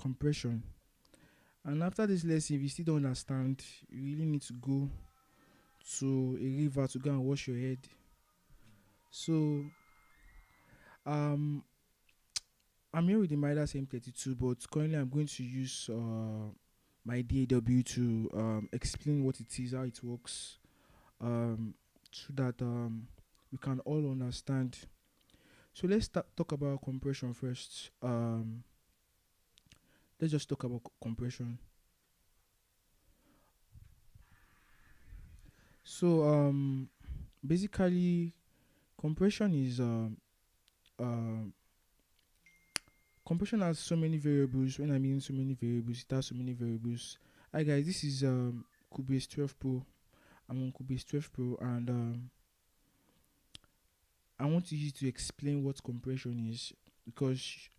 compression. And after this lesson, if you still don't understand, you really need to go to a river to go and wash your head. So um I'm here with the Midas M32, but currently I'm going to use my DAW to explain what it is, how it works, so that we can all understand. So let's talk about compression first. Let's just talk about compression. So basically, compression is compression has so many variables. When I mean so many variables, it has so many variables. Hi guys, this is Cubase 12 Pro. I'm on Cubase 12 Pro, and I want you to explain what compression is, because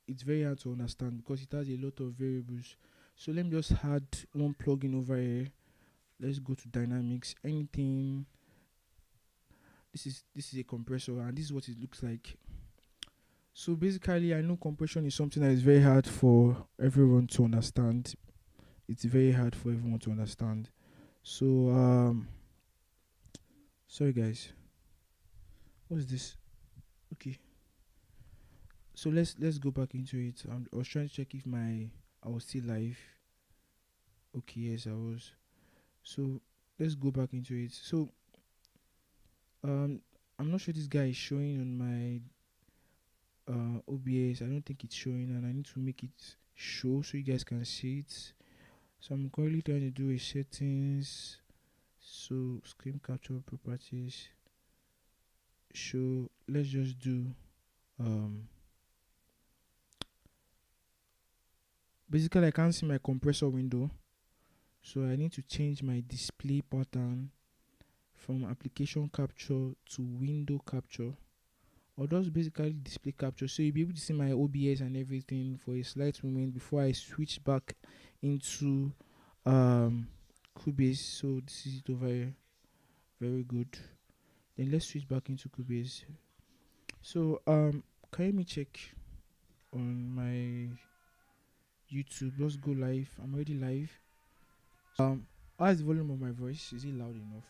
it's very hard to understand because it has a lot of variables. So let me just add one plugin over here. Let's go to dynamics. Anything. This is a compressor, and this is what it looks like. So basically, I know compression is something that is very hard for everyone to understand. It's very hard for everyone to understand. So sorry guys. What is this? Okay. So let's go back into it. I was trying to check if I was still live. Okay, yes I was. So let's go back into it. So I'm not sure this guy is showing on my OBS. I don't think it's showing, and I need to make it show so you guys can see it. So I'm currently trying to do a settings. So screen capture properties. Show. Let's just do basically I can't see my compressor window, so I need to change my display pattern from application capture to window capture, or just basically display capture, so you'll be able to see my OBS and everything for a slight moment before I switch back into Cubase. So this is it over here. Very good. Then let's switch back into Cubase. So can you check on my YouTube? Let's go live. I'm already live. How is the volume of my voice? Is it loud enough?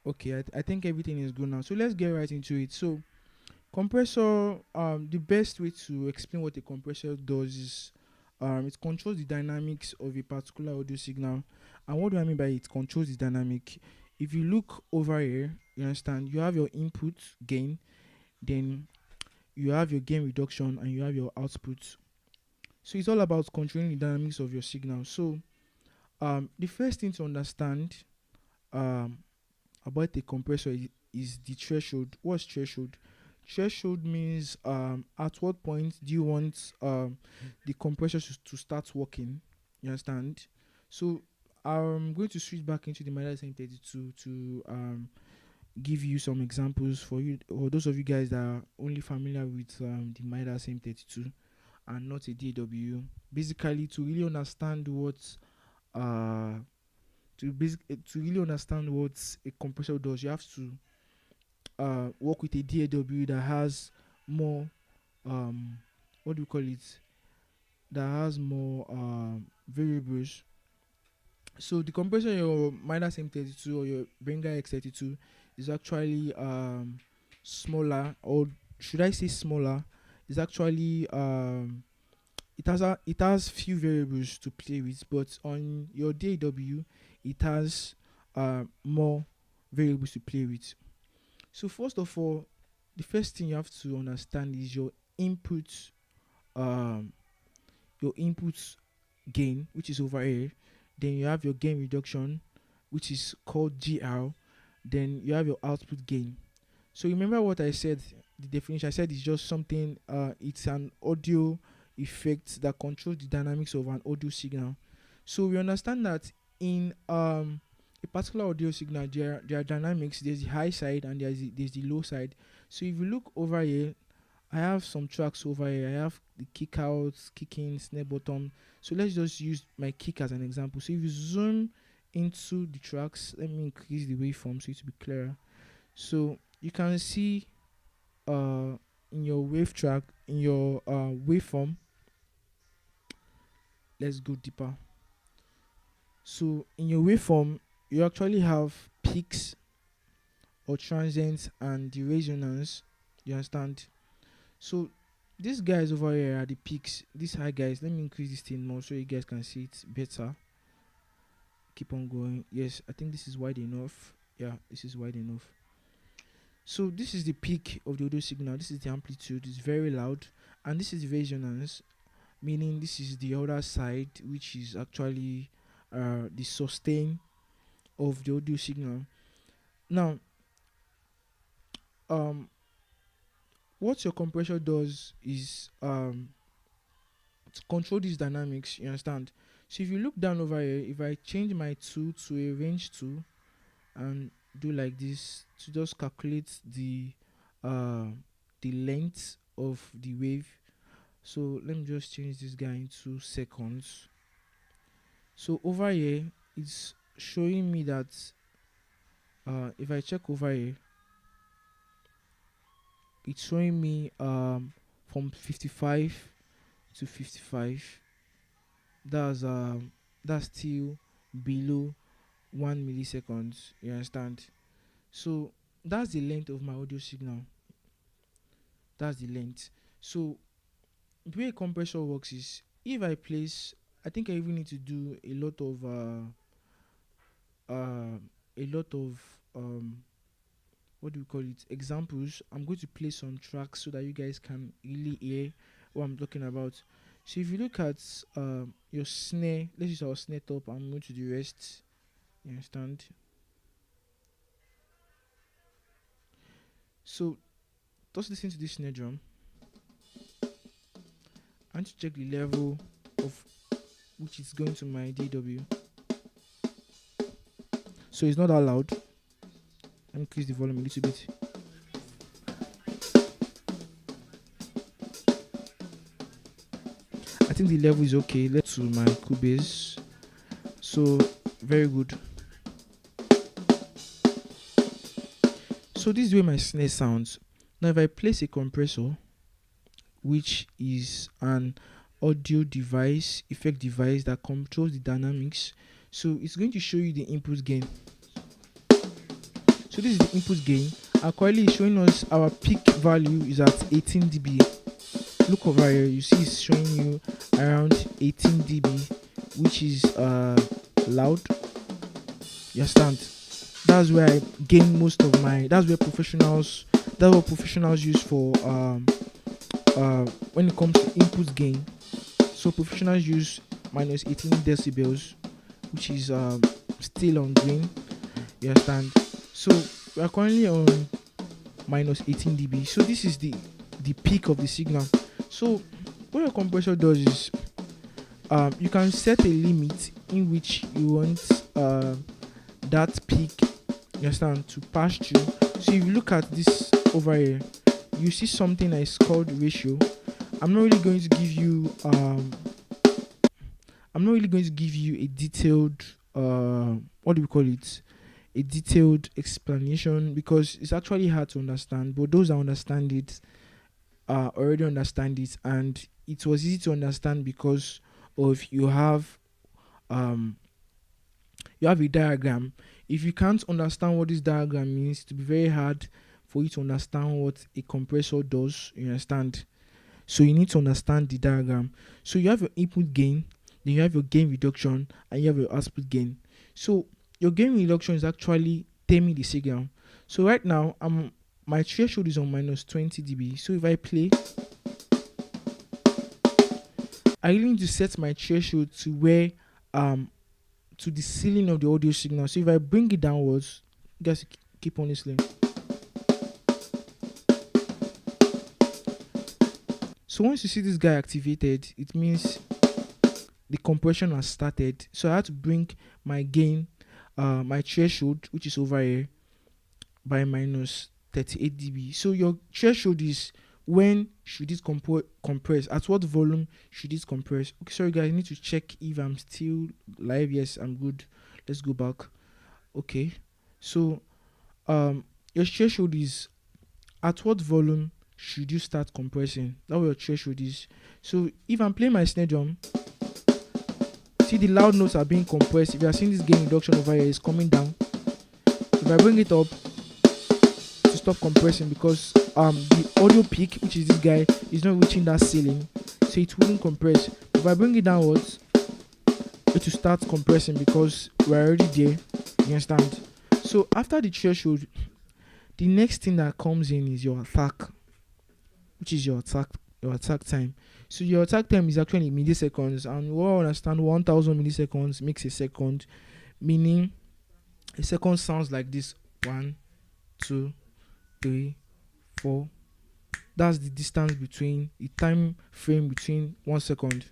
Okay, I think everything is good now. So let's get right into it. So compressor, the best way to explain what a compressor does is it controls the dynamics of a particular audio signal. And what do I mean by it controls the dynamic? If you look over here, you understand, you have your input gain, then you have your gain reduction, and you have your output. So it's all about controlling the dynamics of your signal. So the first thing to understand um, about a compressor is the threshold. What's threshold? Threshold means at what point do you want the compressor to start working? You understand? So I'm going to switch back into the Midas M32 to give you some examples for you, or those of you guys that are only familiar with the Midas M32 and not a DAW. Basically, to really understand what uh to really understand what a compressor does, you have to work with a DAW that has more what do we call it? That has more variables. So the compressor in your Midas M32 or your Benga X32 is actually smaller, or should I say smaller? It's actually it has few variables to play with, but on your DAW it has more variables to play with. So first of all, the first thing you have to understand is um your input gain, which is over here. Then you have your gain reduction, which is called GR. Then you have your output gain. So remember what I said, the definition I said is just something, it's an audio effect that controls the dynamics of an audio signal. So we understand that in a particular audio signal, there are dynamics. There's the high side and there's the low side. So if you look over here, I have some tracks over here. I have the kick out, kick in, snare bottom. So let's just use my kick as an example. So if you zoom into the tracks, let me increase the waveform so it will be clearer. So you can see in your wave track, in your waveform, let's go deeper. So in your waveform, you actually have peaks or transients and the resonance. You understand? So these guys over here are the peaks. These high guys. Let me increase this thing more so you guys can see it better. Keep on going. Yes, I think this is wide enough. Yeah, this is wide enough. So this is the peak of the audio signal. This is the amplitude. It's very loud, and this is the resonance, meaning this is the other side, which is actually the sustain of the audio signal. Now, um, what your compressor does is to control these dynamics. You understand? So if you look down over here, if I change my tool to a range tool and do like this to just calculate uh the length of the wave. So let me just change this guy into seconds. So over here, it's showing me that if I check over here, it's showing me from 55 to 55. That's that's still below 1 milliseconds. You understand? So that's the length of my audio signal. That's the length. So the way a compressor works is if I place, I think I even need to do a lot of what do we call it, examples. I'm going to play some tracks so that you guys can really hear what I'm talking about. So if you look at your snare, let's use our snare top and move to the rest. You understand? So just listen to this snare drum and to check the level of which is going to my DW. So it's not that loud. Let me increase the volume a little bit. I think the level is okay. Let's to my Cubase. So very good. So this is the way my snare sounds. Now if I place a compressor, which is an audio device, effect device that controls the dynamics, so it's going to show you the input gain. So this is the input gain. Currently it's showing us our peak value is at 18 dB. Look over here, you see it's showing you around 18 dB, which is loud. You understand? That's where I gain most of my. That's what professionals use for when it comes to input gain. So professionals use minus 18 decibels, which is still on green. You understand? So we are currently on minus 18 dB. So this is the peak of the signal. So what your compressor does is you can set a limit in which you want that peak, you understand, to pass through. So if you look at this over here, you see something that is called ratio. I'm not really going to give you a detailed what do we call it, a detailed explanation, because it's actually hard to understand, but those that understand it already understand it, and it was easy to understand because of you have a diagram. If you can't understand what this diagram means, it will be very hard for you to understand what a compressor does. You understand? So you need to understand the diagram. So you have your input gain, then you have your gain reduction, and you have your output gain. So your gain reduction is actually taming the signal. So right now my threshold is on minus 20 dB. So if I play, I really need to set my threshold to where to the ceiling of the audio signal. So if I bring it downwards, you guys keep on listening. So once you see this guy activated, it means the compression has started. So I have to bring my gain, my threshold, which is over here, by minus 38 dB. So your threshold is when should it compress, at what volume should it compress. Okay, sorry guys, I need to check if I'm still live. Yes, I'm good. Let's go back. Okay, so your threshold is at what volume should you start compressing. That's what your threshold is. So if I'm playing my snare drum, see the loud notes are being compressed. If you are seeing this gain reduction over here, it's coming down. If I bring it up to stop compressing, because the audio peak, which is this guy, is not reaching that ceiling, so it wouldn't compress. If I bring it downwards, it will start compressing because we're already there. You understand? So after the threshold, the next thing that comes in is your attack, which is your attack time. So your attack time is actually milliseconds, and we all understand 1000 milliseconds makes a second, meaning a second sounds like this: 1, 2, 3, 4. That's the distance between the time frame between 1 second.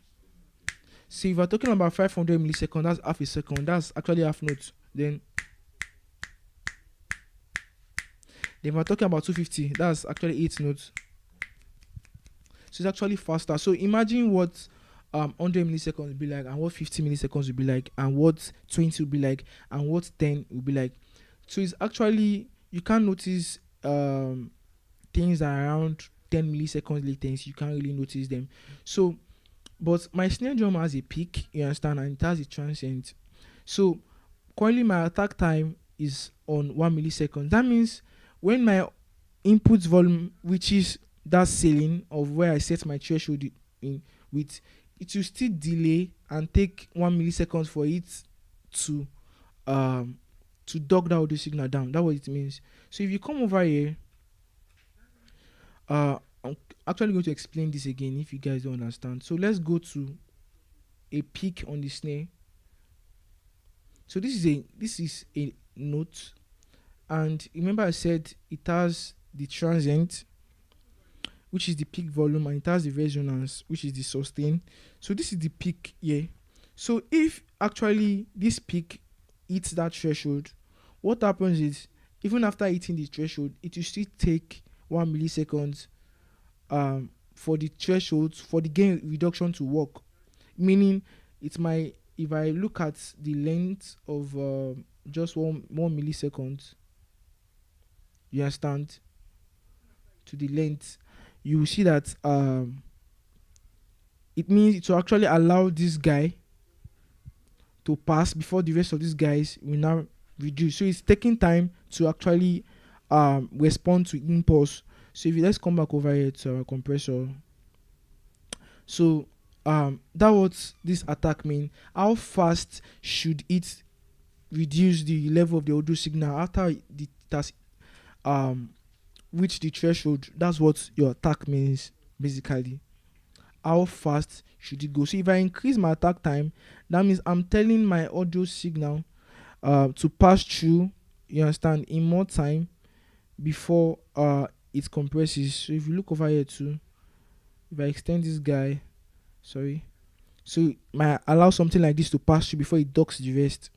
So if we're talking about 500 milliseconds, that's half a second. That's actually half note. Then we're talking about 250. That's actually 8 notes. So it's actually faster. So imagine what 100 milliseconds will be like, and what 50 milliseconds will be like, and what 20 will be like, and what 10 will be like. So it's actually, you can't notice things that are around 10 milliseconds latency. You can't really notice them. So, but my snare drum has a peak, you understand, and it has a transient. So currently my attack time is on 1 millisecond. That means when my input volume reaches that ceiling of where I set my threshold in with, it will still delay and take 1 millisecond for it to dog the audio signal down. That's what it means. So if you come over here, I'm actually going to explain this again if you guys don't understand. So let's go to a peak on the snare. So this is a note, and remember I said it has the transient, which is the peak volume, and it has the resonance, which is the sustain. So this is the peak here. So if actually this peak hits that threshold, what happens is, even after hitting the threshold, it will still take 1 millisecond for the threshold, for the gain reduction to work. Meaning it might, if I look at the length of just one millisecond, you understand, to the length, you will see that it means it will actually allow this guy to pass before the rest of these guys will now reduce. So it's taking time to actually respond to impulse. So if you, let's come back over here to our compressor. So that what this attack mean. How fast should it reduce the level of the audio signal after it has reached the threshold? That's what your attack means basically. How fast should it go? So if I increase my attack time, that means I'm telling my audio signal to pass through, you understand, in more time before it compresses. So if you look over here too, if I extend this guy, sorry, so it might allow something like this to pass through before it docks the rest.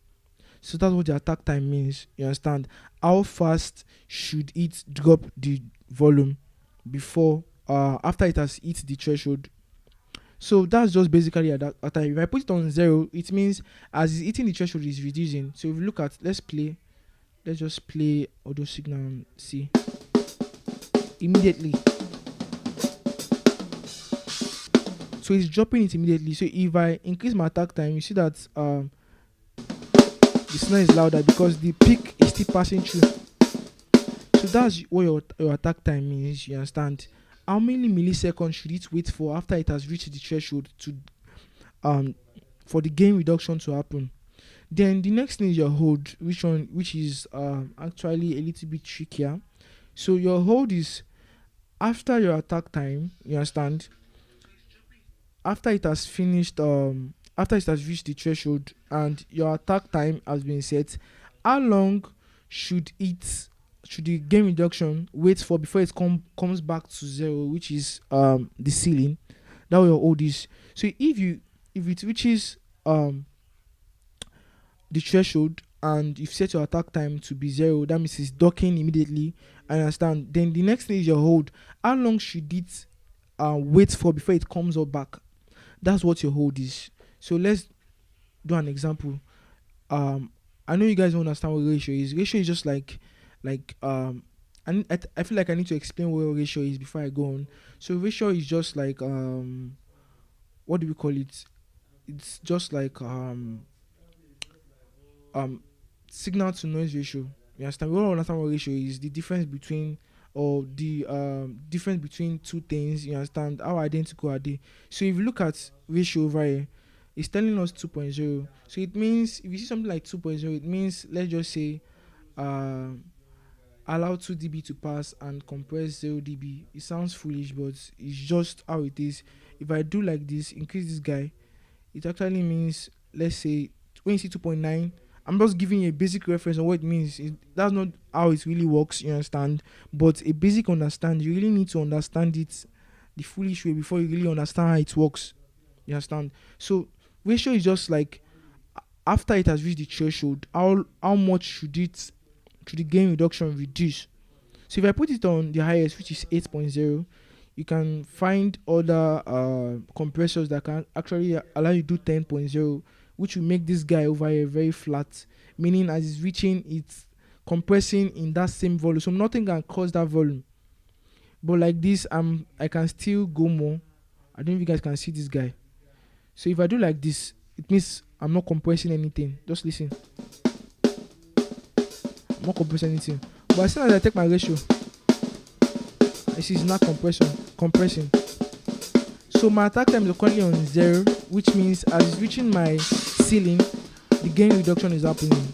So that's what the attack time means, you understand. How fast should it drop the volume before after it has hit the threshold? So that's just basically a time. If I put it on 0, it means as it's hitting the threshold, it's reducing. So if you look at, let's just play audio signal and see. Immediately, so it's dropping it immediately. So if I increase my attack time, you see that the snare is louder because the peak is still passing through. So that's what your attack time means, you understand. How many milliseconds should it wait for after it has reached the threshold to for the gain reduction to happen? Then the next thing is your hold, which is actually a little bit trickier. So your hold is after your attack time, you understand, after it has finished after it has reached the threshold and your attack time has been set, how long should the gain reduction wait for before it comes back to 0, which is the ceiling? That will your hold is. So if it reaches the threshold and you've set your attack time to be 0, that means it's docking immediately. I understand. Then the next thing is your hold. How long should it wait for before it comes up back? That's what your hold is. So let's do an example. I know you guys don't understand what ratio is. Ratio is just like I feel like I need to explain what ratio is before I go on. So ratio is just like what do we call it? It's just like um signal to noise ratio. You understand? We all understand what ratio is. The difference between or the difference between two things. You understand? How identical are they? So if you look at ratio over here, it's telling us 2.0. So it means if you see something like 2.0, it means let's just say um allow 2 dB to pass and compress 0 dB. It sounds foolish, but it's just how it is. If I do like this, increase this guy, it actually means, let's say, when you see 2.9, I'm just giving you a basic reference on what it means. That's not how it really works, you understand? But a basic understand, you really need to understand it the foolish way before you really understand how it works. You understand? So ratio is just like after it has reached the threshold, how much should the gain reduction reduce? So if I put it on the highest, which is 8.0, you can find other compressors that can actually allow you to do 10.0, which will make this guy over here very flat, meaning as it's reaching, it's compressing in that same volume. So nothing can cause that volume. But like this, I can still go more. I don't know if you guys can see this guy. So if I do like this, it means I'm not compressing anything. Just listen. I'm not compressing anything. But as soon as I take my ratio, I see it's not compressing. So my attack time is currently on 0, which means as it's reaching my ceiling, the gain reduction is happening.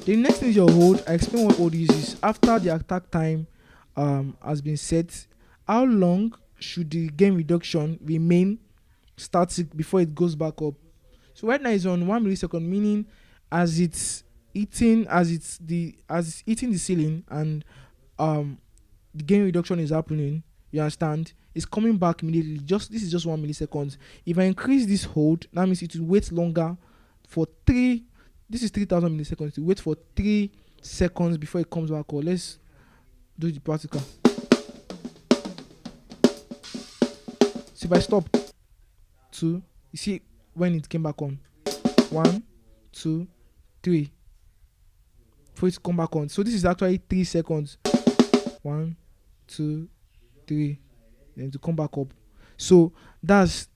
The next thing is your hold. I explain what hold is. After the attack time has been set, how long should the gain reduction remain static before it goes back up? So right now it's on 1 millisecond, meaning as it's eating the ceiling and the gain reduction is happening, you understand, it's coming back immediately. Just this is just 1 millisecond. If I increase this hold, that means it will wait longer for 3. This is 3000 milliseconds. To wait for 3 seconds before it comes back. Or let's do the practical. So if I stop 2, you see when it came back on 1, 2, 3 for it to come back on. So this is actually 3 seconds. 1, 2, 3, then to come back up. So that's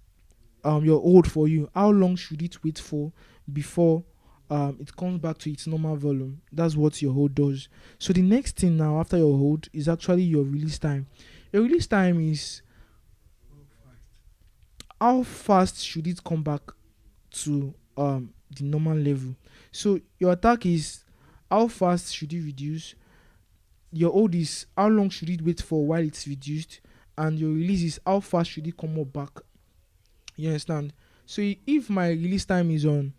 your hold for you. How long should it wait for before it comes back to its normal volume? That's what your hold does. So the next thing now after your hold is actually your release time. Your release time is how fast should it come back to the normal level. So your attack is how fast should it reduce. Your hold is how long should it wait for while it's reduced, and your release is how fast should it come up back. You understand? So if my release time is on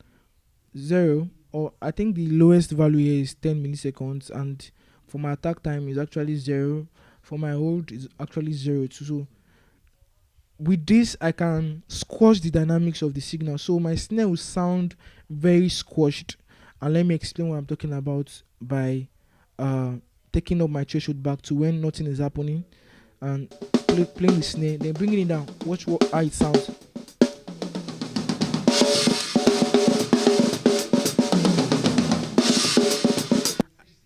0, or I think the lowest value here is 10 milliseconds, and for my attack time is actually 0, for my hold is actually 0 too. So with this I can squash the dynamics of the signal, so my snare will sound very squashed. And let me explain what I'm talking about by taking up my threshold back to when nothing is happening and playing the snare, then bringing it down. Watch how it sounds.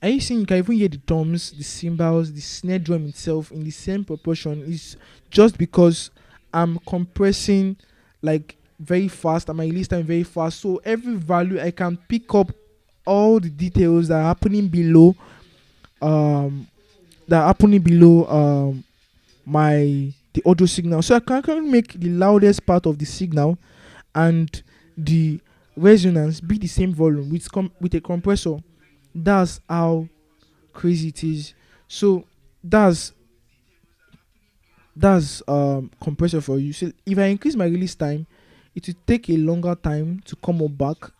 Are you seeing? You can even hear the drums, the cymbals, the snare drum itself in the same proportion. It's just because I'm compressing like very fast and my release time very fast. So every value I can pick up all the details that are happening below my the audio signal. So I can actually make the loudest part of the signal and the resonance be the same volume with a compressor. That's how crazy it is. So that's compressor for you. So if I increase my release time, it will take a longer time to come up back.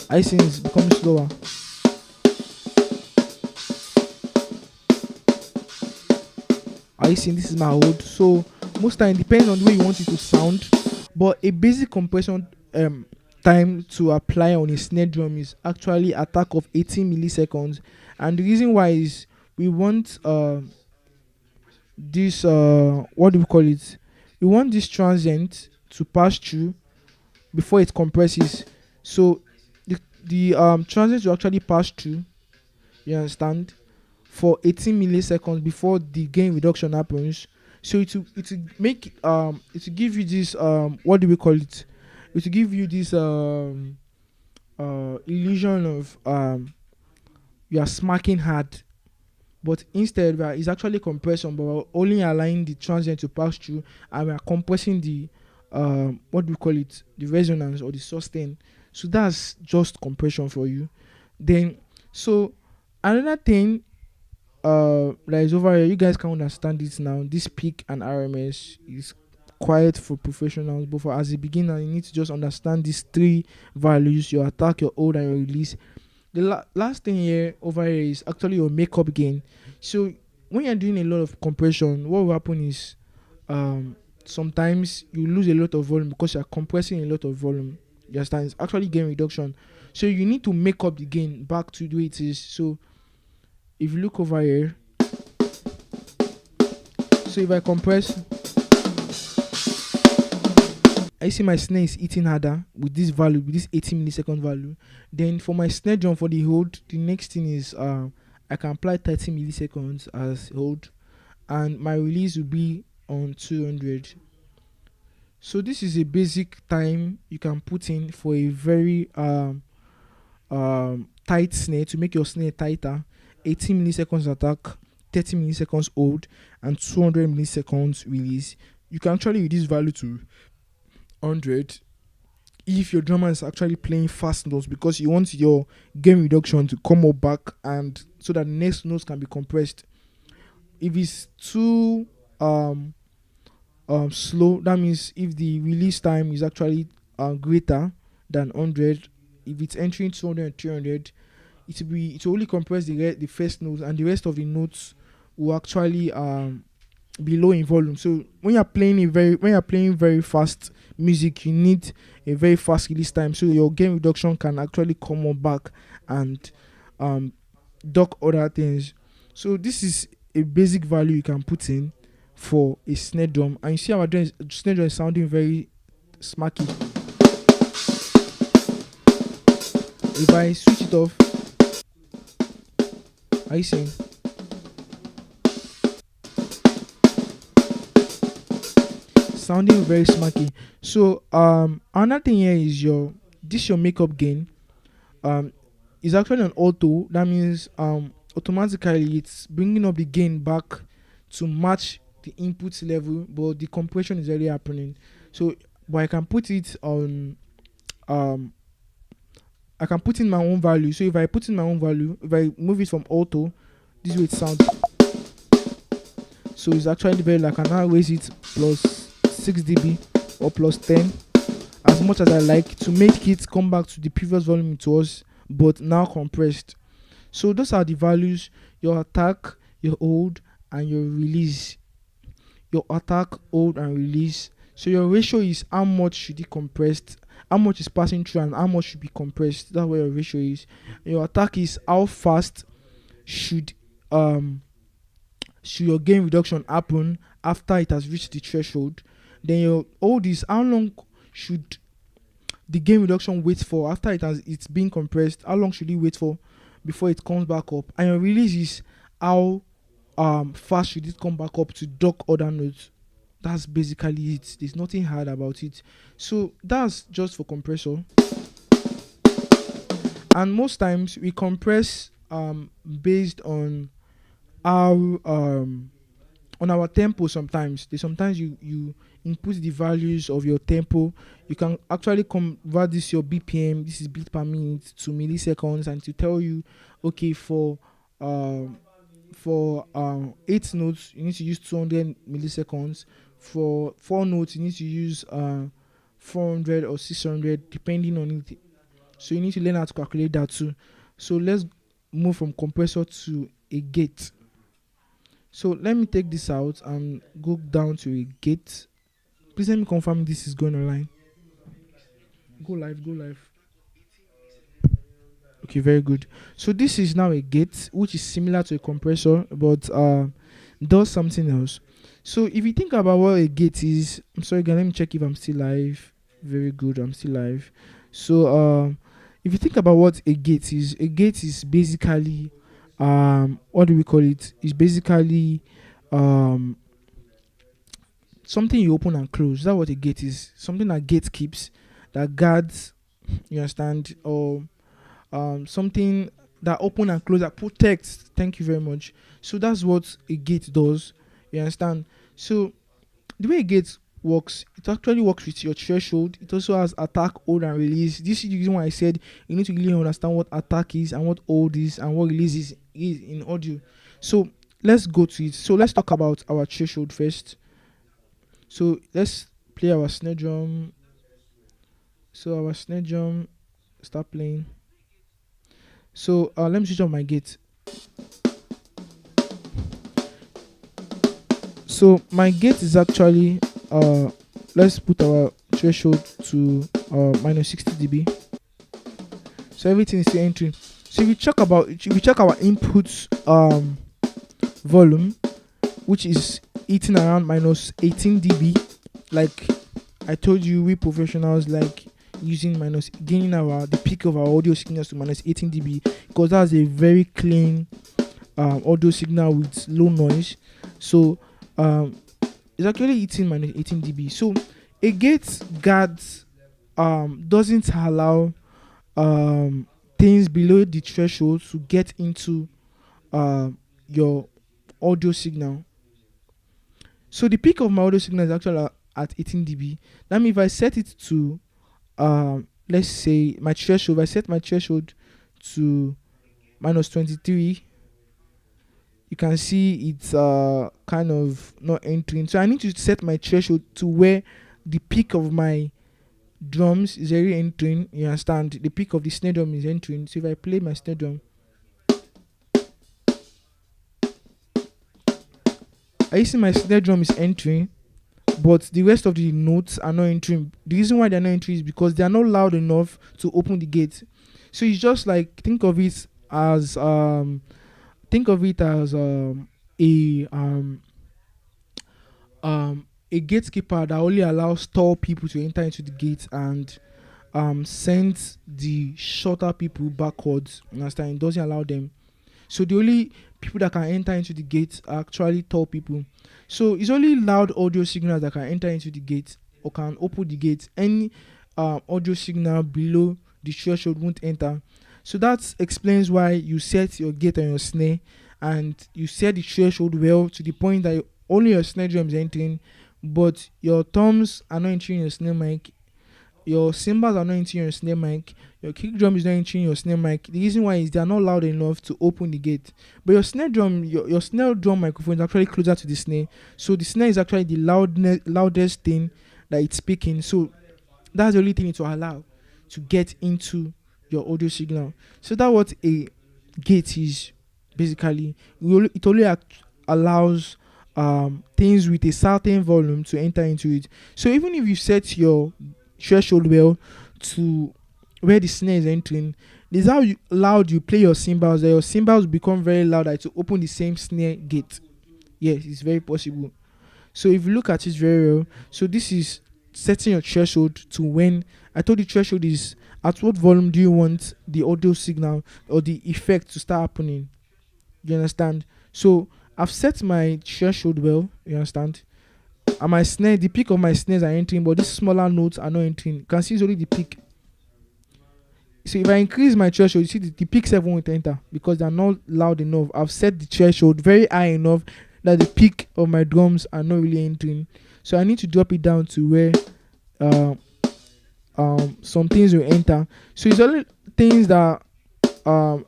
I see it's becoming slower. I see this is my hold. So most time depends on the way you want it to sound, but a basic compression time to apply on a snare drum is actually attack of 18 milliseconds, and the reason why is we want this what do we call it? We want this transient to pass through before it compresses. So the transient will actually pass through. You understand? For 18 milliseconds before the gain reduction happens. So it will make it will give you this what do we call it? It will give you this illusion of you are smacking hard, but instead it's actually compression, but we're only allowing the transient to pass through, and we are compressing the what do we call it, the resonance or the sustain. So that's just compression for you. Then, so another thing that is over here, you guys can understand it now. This peak and RMS is quiet for professionals, but for as a beginner, you need to just understand these three values: your attack, your hold, and your release. The last thing here over here is actually your makeup gain. So when you're doing a lot of compression, what will happen is sometimes you lose a lot of volume because you're compressing a lot of volume. You understand? It's actually gain reduction. So you need to make up the gain back to the way it is. So if you look over here, so if I compress, I see my snare is hitting harder with this value, with this 80 millisecond value. Then for my snare drum for the hold, the next thing is I can apply 30 milliseconds as hold, and my release will be on 200. So this is a basic time you can put in for a very tight snare to make your snare tighter. 18 milliseconds attack, 30 milliseconds hold, and 200 milliseconds release. You can actually reduce value to 100 if your drummer is actually playing fast notes, because you want your gain reduction to come up back, and so that the next notes can be compressed. If it's too slow, that means if the release time is actually greater than 100, if it's entering 200 and 300, it will only compress the first notes, and the rest of the notes will actually be low in volume. So when you're playing very fast music, you need a very fast release time, so your gain reduction can actually come on back and duck other things. So this is a basic value you can put in for a snare drum, and you see our snare drum is sounding very smacky. If I switch it off, are you seeing? Sounding very smacky. So another thing here is your makeup gain is actually an auto. That means automatically it's bringing up the gain back to match the input level, but the compression is already happening. So but I can put it on I can put in my own value. So if I put in my own value, if I move it from auto, this way it sounds. So it's actually very like, I can now raise it plus 6 dB or plus 10 as much as I like to make it come back to the previous volume it was, but now compressed. So those are the values: your attack, your hold, and your release. Your attack, hold, and release. So your ratio is how much should it compressed, how much is passing through, and how much should be compressed. That's what your ratio is. Your attack is how fast should your gain reduction happen after it has reached the threshold. Then your hold is how long should the gain reduction wait for after it's been compressed. How long should it wait for before it comes back up? And your release is how fast should it come back up to duck other notes. That's basically it. There's nothing hard about it. So that's just for compressor. And most times we compress based on how on our tempo. Sometimes you input the values of your tempo. You can actually convert this your BPM, this is beat per minute, to milliseconds, and to tell you, okay, for 8 notes you need to use 200 milliseconds. For 4 notes you need to use 400 or 600 depending on it. So you need to learn how to calculate that too. So let's move from compressor to a gate. So let me take this out and go down to a gate. Please let me confirm this is going online. Go live. Okay, very good. So this is now a gate, which is similar to a compressor, but does something else. So if you think about what a gate is, I'm sorry again, let me check if I'm still live. Very good, I'm still live. So if you think about what a gate is basically what do we call it? It's basically um something you open and close. That's what a gate is. Something that gate keeps, that guards, you understand, or something that open and close, that protects. Thank you very much. So that's what a gate does. You understand? So the way a gate works, it actually works with your threshold. It also has attack, hold, and release. This is the reason why I said you need to really understand what attack is and what hold is and what release is in audio. So let's go to it. So let's talk about our threshold first. So let's play our snare drum. So our snare drum start playing. So let me switch on my gate. So my gate is actually let's put our threshold to minus 60 dB. So everything is still entering. So if we check our input volume, which is eating around minus 18 dB, like I told you, we professionals like using gaining the peak of our audio signals to minus 18 dB, because that's a very clean audio signal with low noise. So it's actually eating minus 18 dB. So a gate guard doesn't allow things below the threshold to get into your audio signal. So the peak of my audio signal is actually at 18 dB. That means if I set it to let's say my threshold, if I set my threshold to minus 23, you can see it's kind of not entering. So I need to set my threshold to where the peak of my drums is already entering. You understand? The peak of the snare drum is entering. So if I play my snare drum, I see my snare drum is entering, but the rest of the notes are not entering. The reason why they're not entering is because they are not loud enough to open the gate. So it's just like, think of it as a gatekeeper that only allows tall people to enter into the gate and sends the shorter people backwards. Understand? It doesn't allow them. So the only people that can enter into the gate are actually tall people. So it's only loud audio signals that can enter into the gate or can open the gate. Any audio signal below the threshold won't enter. So that explains why you set your gate on your snare and you set the threshold well to the point that only your snare drum is entering, but your toms are not entering your snare mic, your cymbals are not entering your snare mic, your kick drum is not entering your snare mic. The reason why is they are not loud enough to open the gate. But your snare drum, your snare drum microphone is actually closer to the snare. So the snare is actually the loudest thing that it's speaking. So that's the only thing it will allow to get into your audio signal. So that's what a gate is basically. It only allows things with a certain volume to enter into it. So even if you set your threshold well to where the snare is entering, this is how loud you play your cymbals, that your cymbals become very loud to open the same snare gate. Yes, it's very possible. So if you look at it very well, so this is setting your threshold to when I told you threshold is at what volume do you want the audio signal or the effect to start happening. You understand? So I've set my threshold well, you understand? And my snare, the peak of my snares are entering, but these smaller notes are not entering. You can see it's only the peak. So if I increase my threshold, you see the peak 7 won't enter because they're not loud enough. I've set the threshold very high enough that the peak of my drums are not really entering. So I need to drop it down to where some things will enter. So it's only things that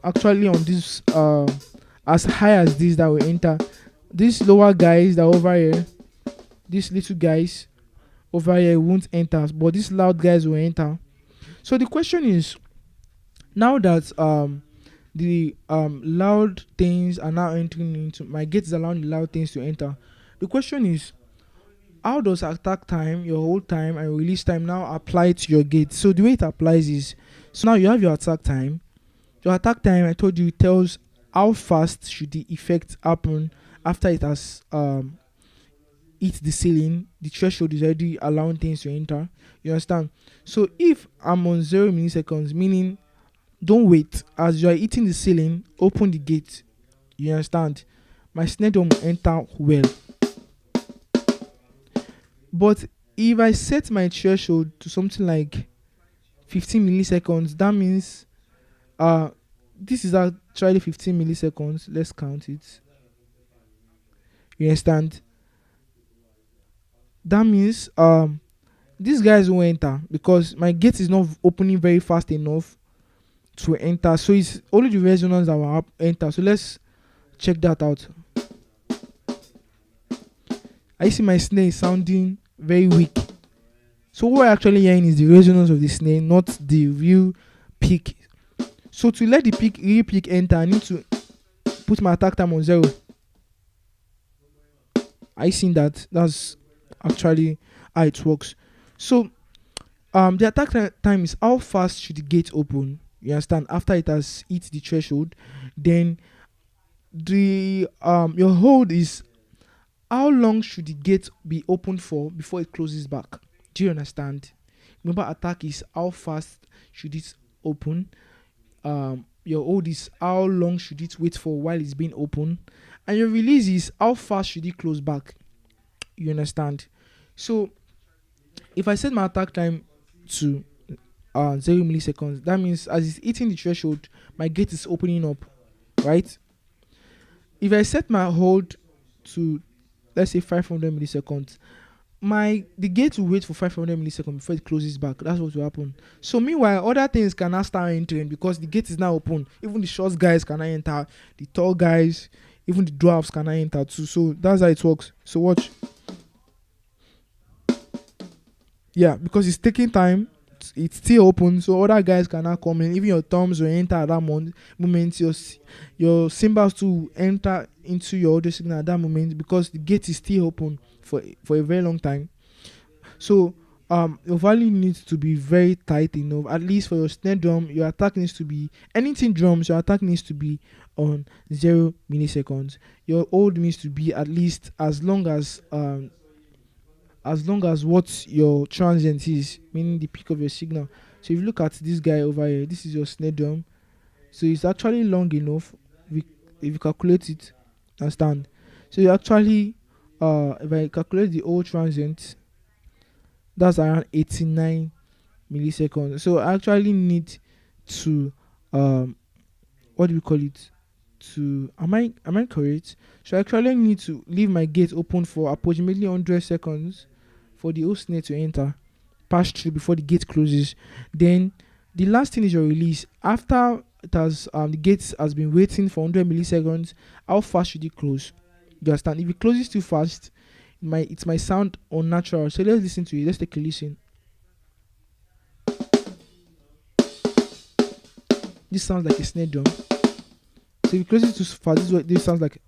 actually on this as high as this that will enter. These lower guys that are over here, these little guys over here won't enter, but these loud guys will enter. So the question is, now that the loud things are now entering into my gate is allowing the loud things to enter, the question is, how does attack time, your hold time and release time now apply to your gate? So the way it applies is, so now you have your attack time. Your attack time, I told you, it tells how fast should the effect happen after it has hit the ceiling. The threshold is already allowing things to enter. You understand? So if I'm on 0 milliseconds, meaning don't wait, as you are hitting the ceiling, open the gate. You understand? My snare drum will enter well. But if I set my threshold to something like 15 milliseconds, that means uh this is actually 15 milliseconds. Let's count it. You understand? That means these guys won't enter because my gate is not opening very fast enough to enter. So it's only the resonance that will enter. So let's check that out. I see my snare is sounding very weak. So what we're actually hearing is the resonance of the snare, not the real peak. So to let the real peak enter, I need to put my attack time on 0. I seen that. That's actually how it works. So the attack time is how fast should the gate open. You understand? After it has hit the threshold, then the your hold is how long should the gate be open for before it closes back. Do you understand? Remember, attack is how fast should it open. Your hold is how long should it wait for while it's being open, and your release is how fast should it close back. You understand? So if I set my attack time to 0 milliseconds, that means as it's hitting the threshold, my gate is opening up, right? If I set my hold to, let's say, 500 milliseconds, the gate will wait for 500 milliseconds before it closes back. That's what will happen. So meanwhile, other things can now start entering because the gate is now open. Even the short guys can enter, the tall guys, even the dwarfs can enter too. So that's how it works. So watch. Yeah, because it's taking time, it's still open, so other guys can now come in. Even your thumbs will enter at that moment. Your cymbals to enter into your audio signal at that moment because the gate is still open for a very long time. So your value needs to be very tight enough. At least for your snare drum, your attack needs to be anything drums. Your attack needs to be on 0 milliseconds. Your hold needs to be at least as long as what your transient is, meaning the peak of your signal. So if you look at this guy over here, this is your snare drum. So it's actually long enough if you calculate it. Understand? So you actually, if I calculate the whole transient, that's around 89 milliseconds. So I actually need to, what do we call it? Am I correct? So I actually need to leave my gate open for approximately 100 seconds for the whole snare to enter, pass through before the gate closes. Then the last thing is your release. After it has the gate has been waiting for 100 milliseconds, how fast should it close? You understand? If it closes too fast, it might sound unnatural. So let's listen to it. Let's take a listen. This sounds like a snare drum. So if you close it too fast, this is what this sounds like.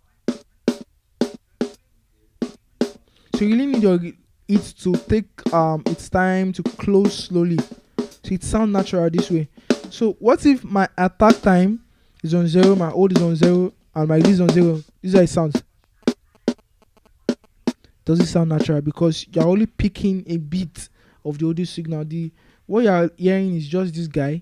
So you really need it to take its time to close slowly, so it sounds natural this way. So what if my attack time is on 0, my hold is on 0, and my release is on 0? This is how it sounds. Does it sound natural? Because you're only picking a bit of the audio signal. What you're hearing is just this guy,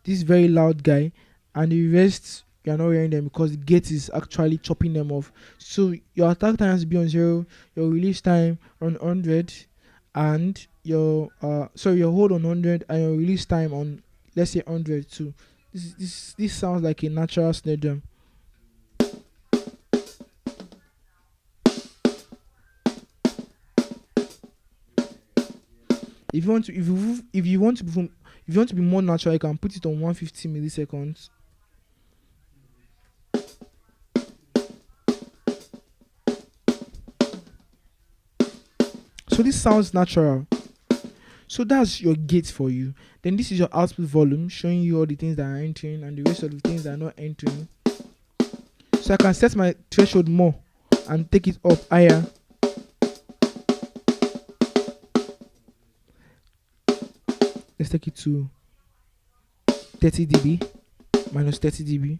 this very loud guy, and the rest you're not hearing them because the gate is actually chopping them off. So your attack time has to be on 0, your release time on 100, and your hold on 100 and your release time on, let's say, 100 too. This sounds like a natural snare drum. If you want to be more natural, you can put it on 150 milliseconds. So this sounds natural. So that's your gate for you. Then this is your output volume, showing you all the things that are entering and the rest of the things that are not entering. So I can set my threshold more and take it up higher. Let's take it to 30 dB, minus 30 dB.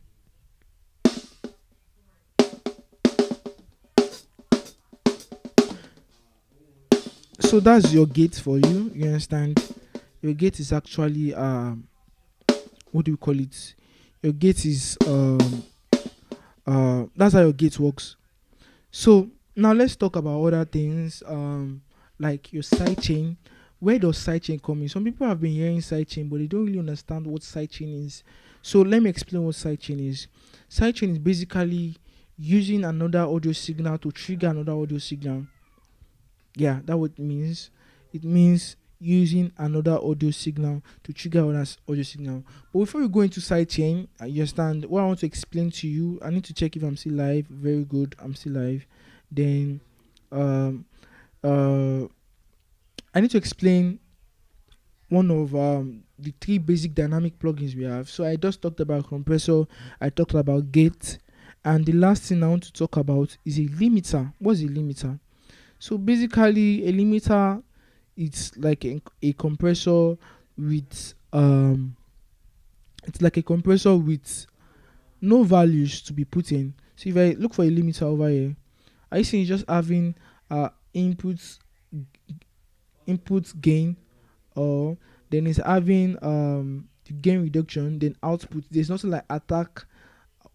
So that's your gate for you. You understand? Your gate is actually what do you call it? Your gate is That's how your gate works. So now let's talk about other things, like your sidechain. Where does sidechain come in? Some people have been hearing sidechain, but they don't really understand what sidechain is. So let me explain what sidechain is. Sidechain is basically using another audio signal to trigger another audio signal. Yeah, that what it means. It means using another audio signal to trigger another audio signal. But before we go into sidechain, you understand what I want to explain to you. I need to check if I'm still live. Very good, I'm still live. Then um uh I need to explain one of the three basic dynamic plugins we have. So I just talked about compressor, I talked about gate, and the last thing I want to talk about is a limiter. What's a limiter? So basically, a limiter, it's like a compressor with it's like a compressor with no values to be put in. So if I look for a limiter over here, I see just having input gain, or then it's having the gain reduction, then output. There's nothing like attack,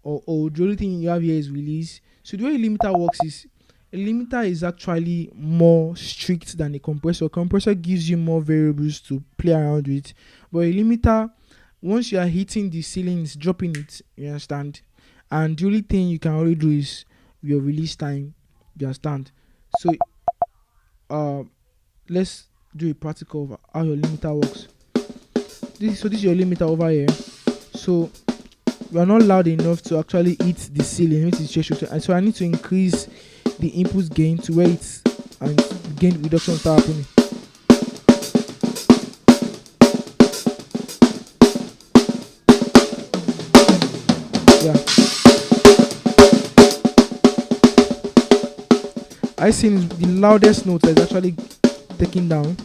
or the only thing you have here is release. So the way a limiter works is, a limiter is actually more strict than a compressor. Compressor gives you more variables to play around with, but a limiter, once you are hitting the ceiling, it's dropping it. You understand? And the only thing you can only do is your release time. You understand? So uh let's do a practical of how your limiter works. This is your limiter over here. So we are not loud enough to actually hit the ceiling, which is threshold. And so I need to increase the input gain to where it's, and gain reduction start happening. Yeah, I seen the loudest note that is actually taken down.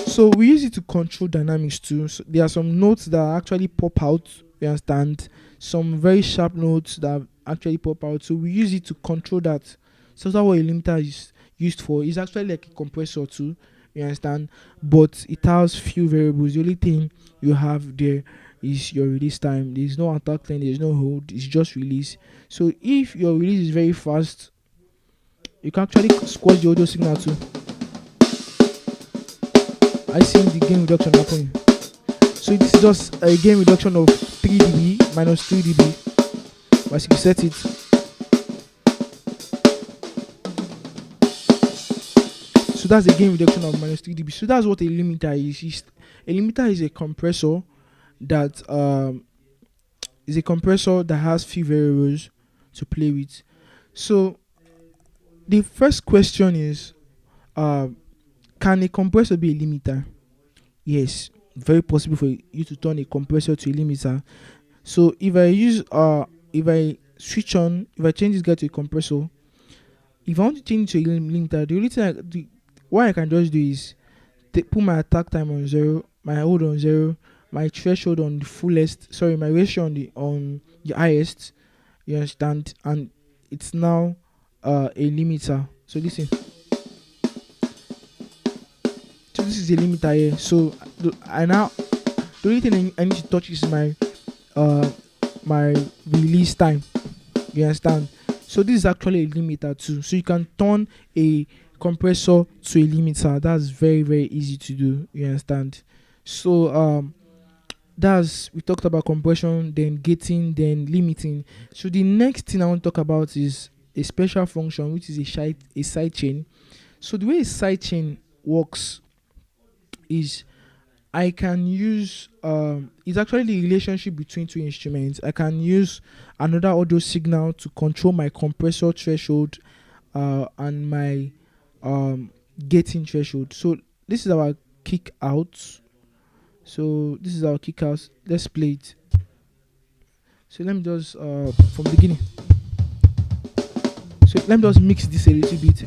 So we use it to control dynamics too. So there are some notes that actually pop out, you understand, some very sharp notes that actually pop out. So we use it to control that. So that's what a limiter is used for. It's actually like a compressor too, you understand, but it has few variables. The only thing you have there is your release time. There's no attack time, there's no hold, it's just release. So if your release is very fast, you can actually squash the audio signal too. I see the gain reduction happening. So this is just a gain reduction of 3 dB minus 3 dB. As you set it, so that's a gain reduction of minus 3 dB. So that's what a limiter is. A limiter is a compressor that has few variables to play with. So the first question is, can a compressor be a limiter? Yes, very possible for you to turn a compressor to a limiter. So if I change this guy to a compressor, if I want to change it to a limiter, the only thing what I can just do is put my attack time on 0, my hold on 0, my threshold on the fullest, my ratio on the highest, you understand, and it's now a limiter. So listen. So this is a limiter here. So the only thing I need to touch is my release time. You understand? So this is actually a limiter too. So you can turn a compressor to a limiter. That's very, very easy to do. You understand? So we talked about compression, then gating, then limiting. So the next thing I want to talk about is a special function, which is a sidechain. So the way a sidechain works is, I can use it's actually the relationship between two instruments. I can use another audio signal to control my compressor threshold and my gating threshold. So this is our kick out. Let's play it. So let me just from the beginning. So let me just mix this a little bit.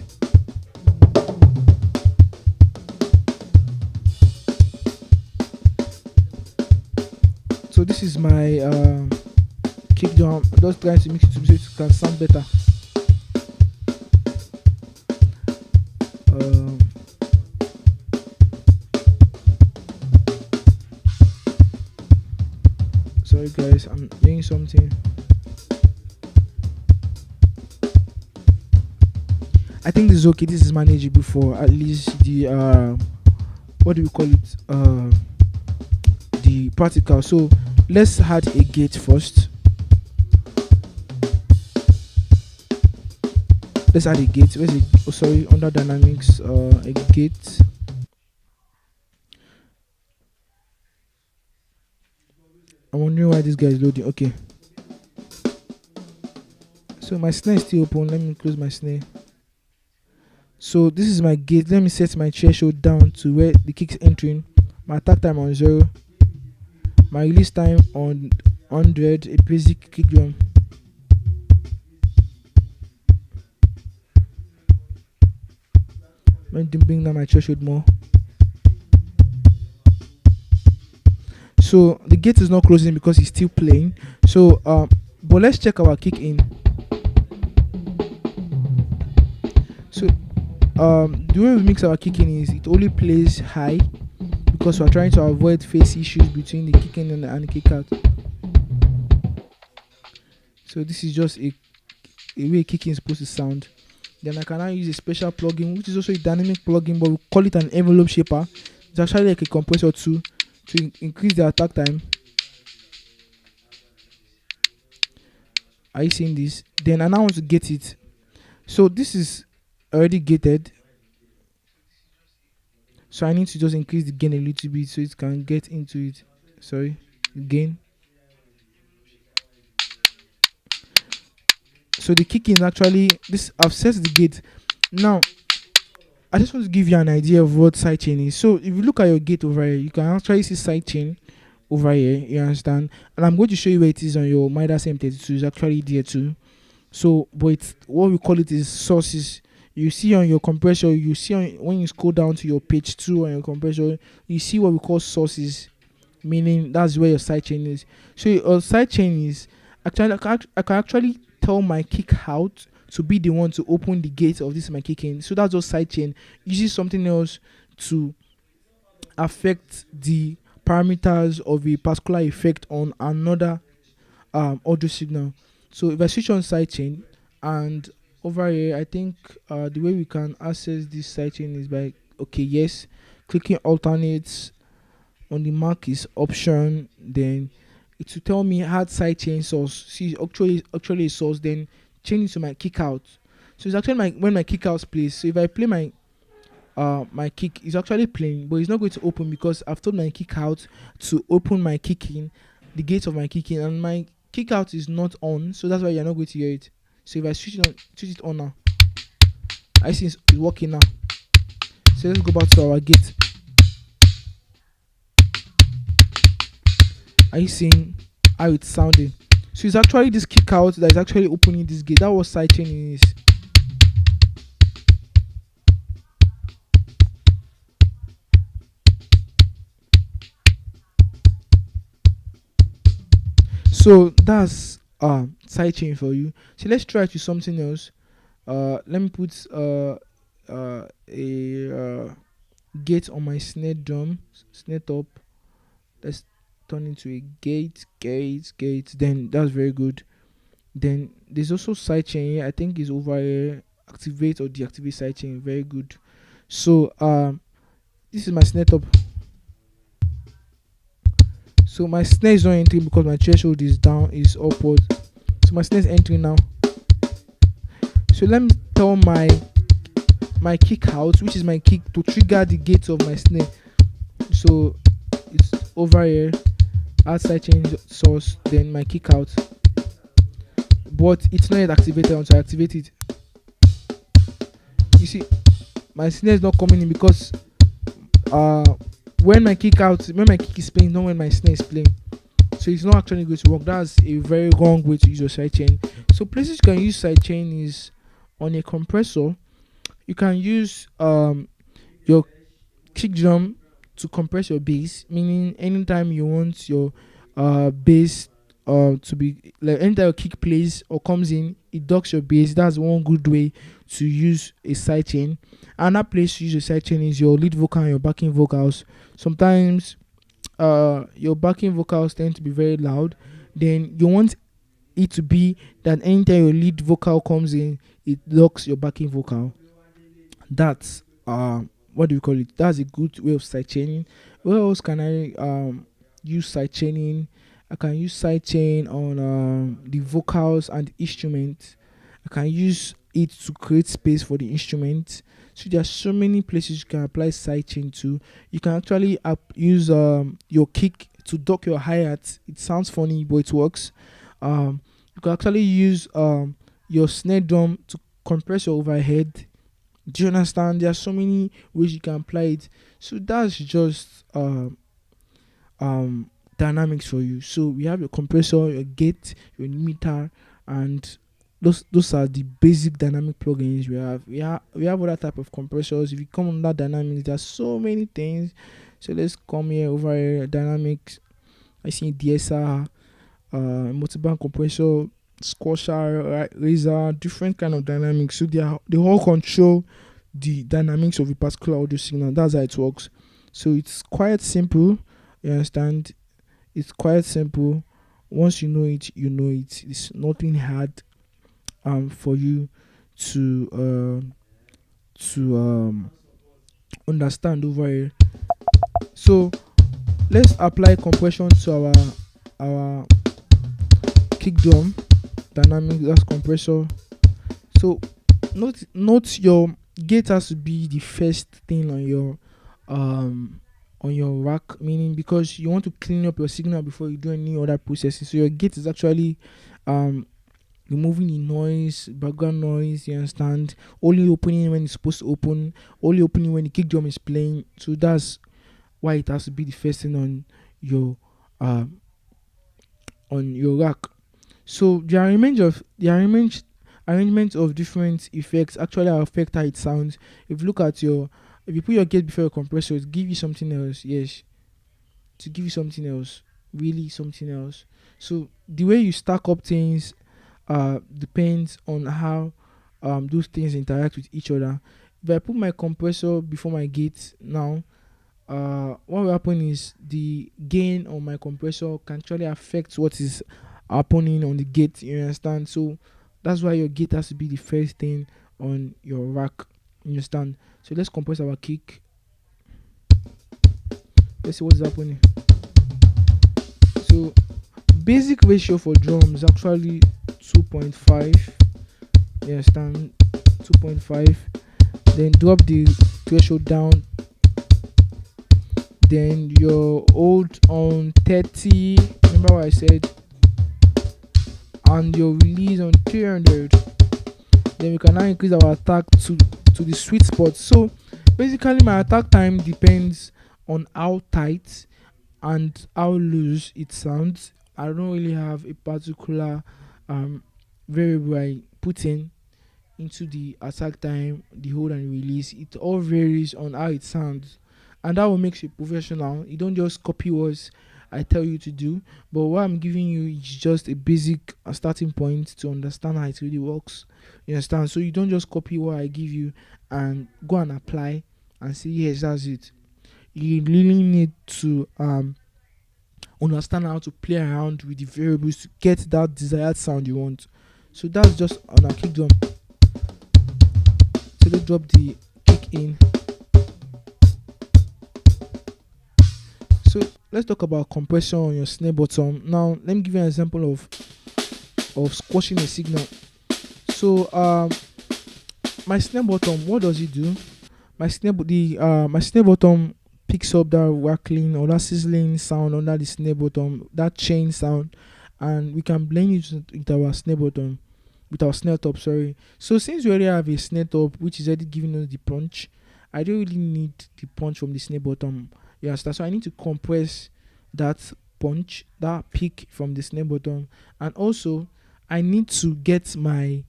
So this is my kick drum. I'm just trying to mix it so it can sound better. Sorry guys, I'm doing something. I think this is okay. This is manageable for at least the what do we call it? The particle. So let's add a gate first. Let's add a gate. Where's it? Oh, sorry, under dynamics, a gate. I'm wondering why this guy is loading. Okay. So my snare is still open. Let me close my snare. So this is my gate. Let me set my threshold down to where the kick's entering. My attack time on 0. My release time on 100. A basic kick drum. Let me bring down my threshold more. So the gate is not closing because it's still playing. So but let's check our kick in. So the way we mix our kick in is it only plays high because we're trying to avoid phase issues between the kick in and the kick out. So this is just a way kick in is supposed to sound. Then I can now use a special plugin, which is also a dynamic plugin, but we call it an envelope shaper. It's actually like a compressor too, to increase the attack time. Are you seeing this? Then I now want to get it. So this is already gated. So I need to just increase the gain a little bit so it can get into it. Sorry, gain. So the kick in actually this. I've set the gate. Now I just want to give you an idea of what sidechain is. So if you look at your gate over here, you can actually see sidechain over here. You understand? And I'm going to show you where it is on your Midas M32. It's actually there too. So, but it's, what we call it is sources. You see on your compressor, you see when you scroll down to your page 2 on your compressor, you see what we call sources, meaning that's where your sidechain is. So your sidechain is actually, I can actually tell my kick out to be the one to open the gate of this my kick in. So that's just sidechain. Uses something else to affect the parameters of a particular effect on another audio signal. So if I switch on sidechain, and over here I think the way we can access this sidechain is by clicking alternates on the mark is option, then it will tell me add sidechain source. See, actually a source, then change it to my kick out. So it's actually when my kick out plays. So if I play my kick, it's actually playing, but it's not going to open because I've told my kick out to open my kick in, the gate of my kick in, and my kick out is not on, so that's why you're not going to hear it. So if I switch it on now, I see it's working now. So let's go back to our gate. Are you seeing how it's sounding? So it's actually this kick out that is actually opening this gate. That was sidechain is. So that's sidechain for you. So let's try to something else. Let me put a gate on my snare drum, snare top. Let's turn into a gate. Then that's very good. Then there's also sidechain here. I think is over here. Activate or deactivate sidechain. Very good. So this is my snare top. So my snare is not entering because my threshold is down, is upward. So my snare is entering now. So let me tell my kick out, which is my kick, to trigger the gate of my snare. So it's over here, outside change source, then my kick out. But it's not yet activated until I activate it. You see, my snare is not coming in because when my kick is playing, not when my snare is playing. So it's not actually going to work. That's a very wrong way to use your sidechain. So places you can use sidechain is on a compressor. You can use your kick drum to compress your bass, meaning anytime you want your bass to be like, anytime your kick plays or comes in, it ducks your bass. That's one good way to use a sidechain. Another place to use a sidechain is your lead vocal and your backing vocals. Sometimes your backing vocals tend to be very loud. Then you want it to be that anytime your lead vocal comes in, it ducks your backing vocal. That's what do we call it? That's a good way of side chaining. Where else can I use side chaining? I can use side chain on the vocals and instruments. I can use it to create space for the instrument. So there are so many places you can apply side chain to. You can actually use your kick to duck your hi-hat. It sounds funny, but it works. You can actually use your snare drum to compress your overhead. Do you understand? There are so many ways you can apply it. So that's just um dynamics for you. So we have your compressor, your gate, your limiter, and those are the basic dynamic plugins we have. We have other type of compressors. If you come on that dynamics, there's so many things. So let's come here over here. Dynamics. I see DSR, multiband compressor, squasher, right, razor, different kind of dynamics. So they all control the dynamics of a particular audio signal. That's how it works. So it's quite simple. You understand? It's quite simple. Once you know it, you know it. It's nothing hard for you to understand over here. So let's apply compression to our kick drum dynamic. That's compressor. So note your gate has to be the first thing on your rack, meaning because you want to clean up your signal before you do any other processing. So your gate is actually um removing the noise, background noise, you understand, only opening when it's supposed to open, only opening when the kick drum is playing. So that's why it has to be the first thing your um on your rack. So the arrangement of different effects actually affect how it sounds. If you put your gate before your compressor, it give you something else. Yes, to give you something else, really something else. So the way you stack up things depends on how those things interact with each other. If I put my compressor before my gate now, what will happen is the gain on my compressor can actually affect what is happening on the gate. You understand? So that's why your gate has to be the first thing on your rack. You understand? So let's compress our kick. Let's see what's happening. So basic ratio for drums is actually 2.5. You understand? 2.5. Then drop the threshold down. Then your hold on 30. Remember what I said? And your release on 300. Then we can now increase our attack to the sweet spot. So basically my attack time depends on how tight and how loose it sounds. I don't really have a particular variable I put in into the attack time, the hold and release. It all varies on how it sounds, and that will make you professional. You don't just copy what I tell you to do, but what I'm giving you is just a basic starting point to understand how it really works. You understand? So you don't just copy what I give you and go and apply and say yes, that's it. You really need to understand how to play around with the variables to get that desired sound you want. So that's just on a kick drum. So let's drop the kick in. So let's talk about compression on your snare bottom. Now let me give you an example of squashing a signal. So my snare bottom, what does it do? My snare bottom picks up that rattling or that sizzling sound under the snare bottom, that chain sound, and we can blend it with our snare bottom, with our snare top. Sorry. So since we already have a snare top which is already giving us the punch, I don't really need the punch from the snare bottom. Yes, that's why I need to compress that punch, that peak from the snare bottom, and also I need to get my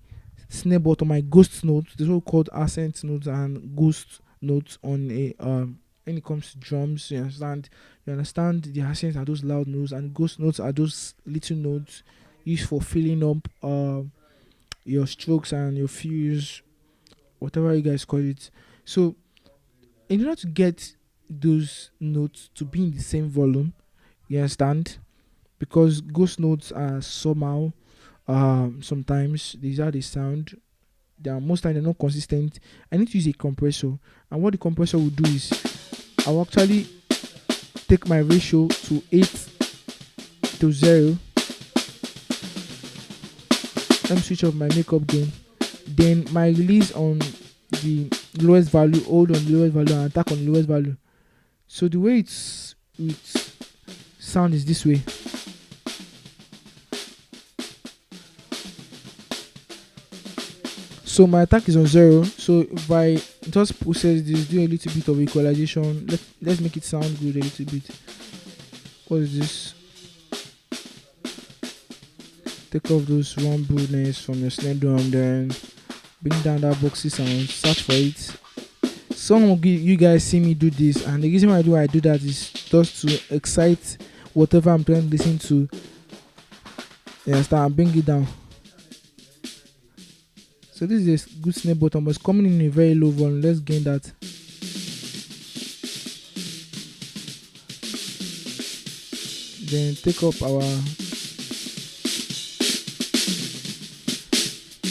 snare bottom, my ghost notes, the so-called accent notes and ghost notes on a when it comes to drums. You understand the accents are those loud notes and ghost notes are those little notes used for filling up your strokes and your fills, whatever you guys call it. So in order to get those notes to be in the same volume, you understand, because ghost notes are somehow sometimes these are the sound. They are most time they're not consistent. I need to use a compressor, and what the compressor will do is I'll actually take my ratio to 8 to 0. Let me switch off my makeup gain. Then my release on the lowest value, hold on the lowest value, and attack on the lowest value. So the way it's sound is this way. So my attack is on 0. So if I just process this, do a little bit of equalization. Let's make it sound good a little bit. What is this? Take off those rumbleness from your snare drum, then bring down that boxy sound, search for it. Some of you guys see me do this, and the reason why I do that is just to excite whatever I'm trying to listen to. You understand? And bring it down. So this is a good snare button, but it's coming in a very low volume. Let's gain that. Then take up our.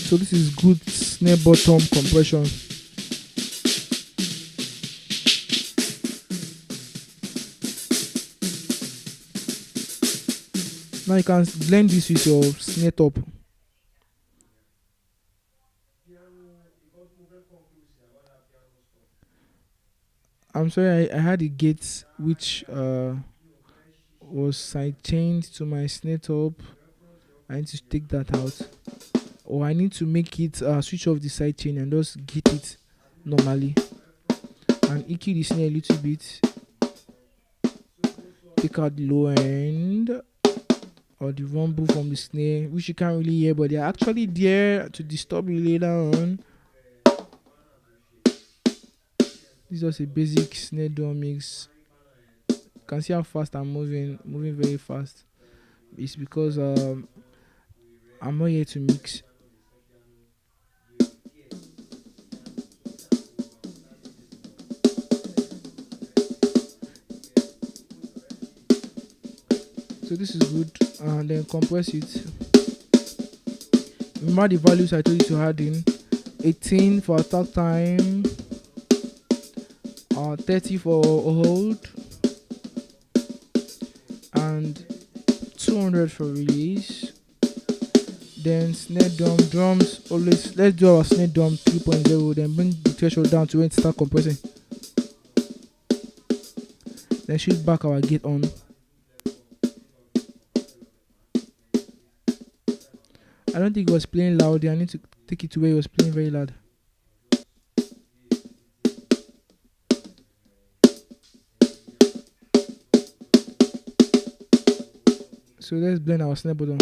So this is good snare bottom compression. Now you can blend this with your snare top. I'm sorry, I had a gate which was side chained to my snare top. I need to take that out, or I need to make it switch off the side chain and just get it normally and EQ the snare a little bit. Take out the low end or the rumble from the snare, which you can't really hear, but they're actually there to disturb you later on. This is just a basic snare drum mix. You can see how fast I'm moving very fast. It's because I'm not here to mix. So this is good, and then compress it. Remember the values I told you to add in. 18 for attack time, 30 for hold, and 200 for release. Then snare drums always, let's do our snare drum 3.0, then bring the threshold down to when it start compressing. Then shift back our gate on. I don't think it was playing loud. I need to take it to where it was playing very loud. So let's blend our snare button.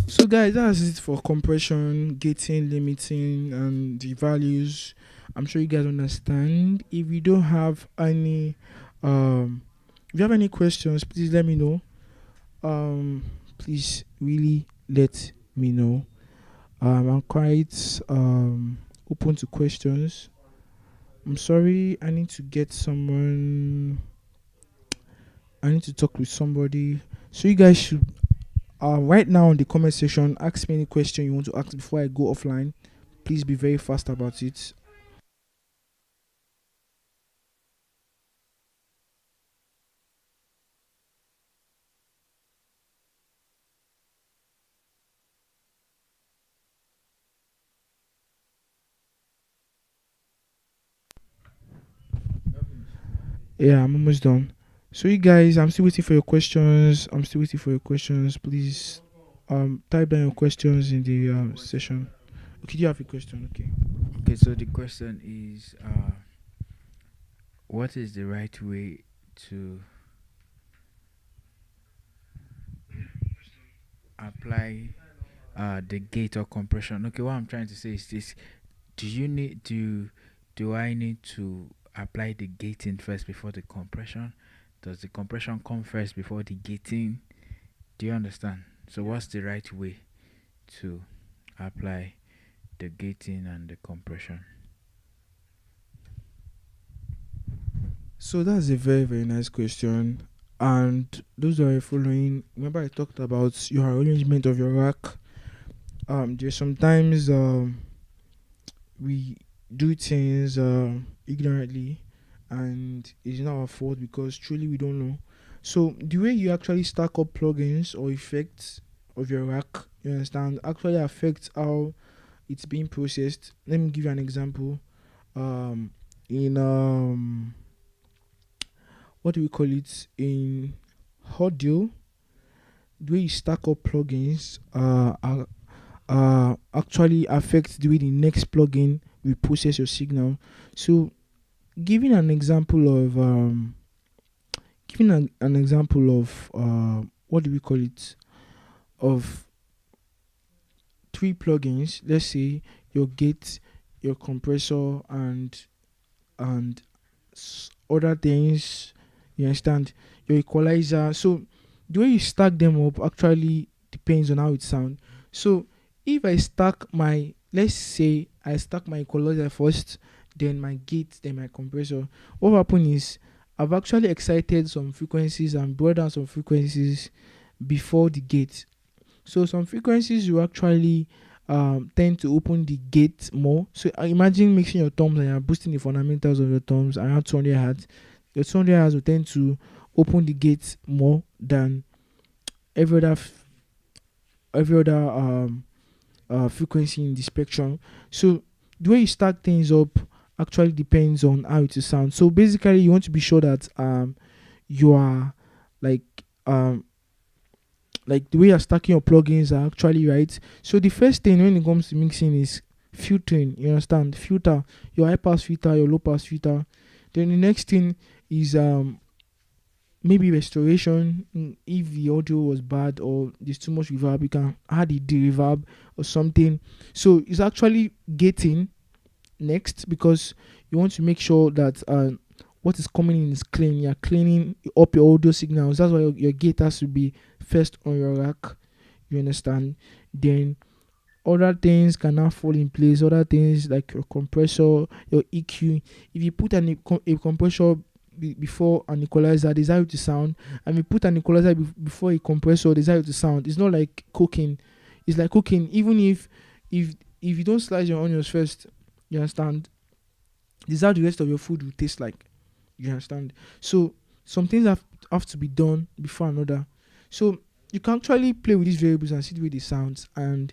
So guys, that's it for compression, gating, limiting, and the values. I'm sure you guys understand. If you don't have any if you have any questions, please let me know. Please really let me know. I'm quite open to questions. I'm sorry, I need to get someone. I need to talk with somebody. So you guys should right now in the comment section ask me any question you want to ask before I go offline. Please be very fast about it. Yeah, I'm almost done. So you guys, I'm still waiting for your questions. Please type down your questions in the session. Okay, do you have a question? Okay. Okay, so the question is, what is the right way to apply the gate or compression? Okay, what I'm trying to say is this: Do you need do I need to apply the gating first before the compression? Does the compression come first before the gating? Do you understand? So what's the right way to apply the gating and the compression? So that's a very very nice question. And those are following. Remember, I talked about your arrangement of your rack. There's sometimes we do things ignorantly, and it's not our fault because truly we don't know. So the way you actually stack up plugins or effects of your rack, you understand, actually affects how it's being processed. Let me give you an example. In what do we call it, in audio, the way you stack up plugins actually affects the way the next plugin will process your signal. So giving an example of what do we call it, of three plugins. Let's say your gate, your compressor, and other things. You understand? Your equalizer. So the way you stack them up actually depends on how it sounds. So if I stack my, let's say I stack my equalizer first, then my gate, then my compressor, what will happen is I've actually excited some frequencies and brought down some frequencies before the gate. So some frequencies you actually tend to open the gate more. So imagine mixing your toms and you're boosting the fundamentals of your toms around 200 hertz. Your 200 hertz will tend to open the gate more than every other every other frequency in the spectrum. So the way you stack things up actually depends on how it will sound. So basically, you want to be sure that you are like um like the way you're stacking your plugins are actually right. So the first thing when it comes to mixing is filtering. You understand? Filter your high pass filter, your low pass filter. Then the next thing is maybe restoration. If the audio was bad or there's too much reverb, you can add the reverb or something. So it's actually gating next, because you want to make sure that what is coming in is clean. You're cleaning up your audio signals. That's why your gate has to be first on your rack. You understand? Then other things can now fall in place. Other things like your compressor, your EQ. If you put a compressor before an equalizer, there's how to sound. And you put an equalizer before a compressor, there's how to sound. It's not like cooking. It's like cooking. Even if if you don't slice your onions first, you understand, this is how the rest of your food will taste like. You understand? So some things have to be done before another. So you can actually play with these variables and see the way they sound and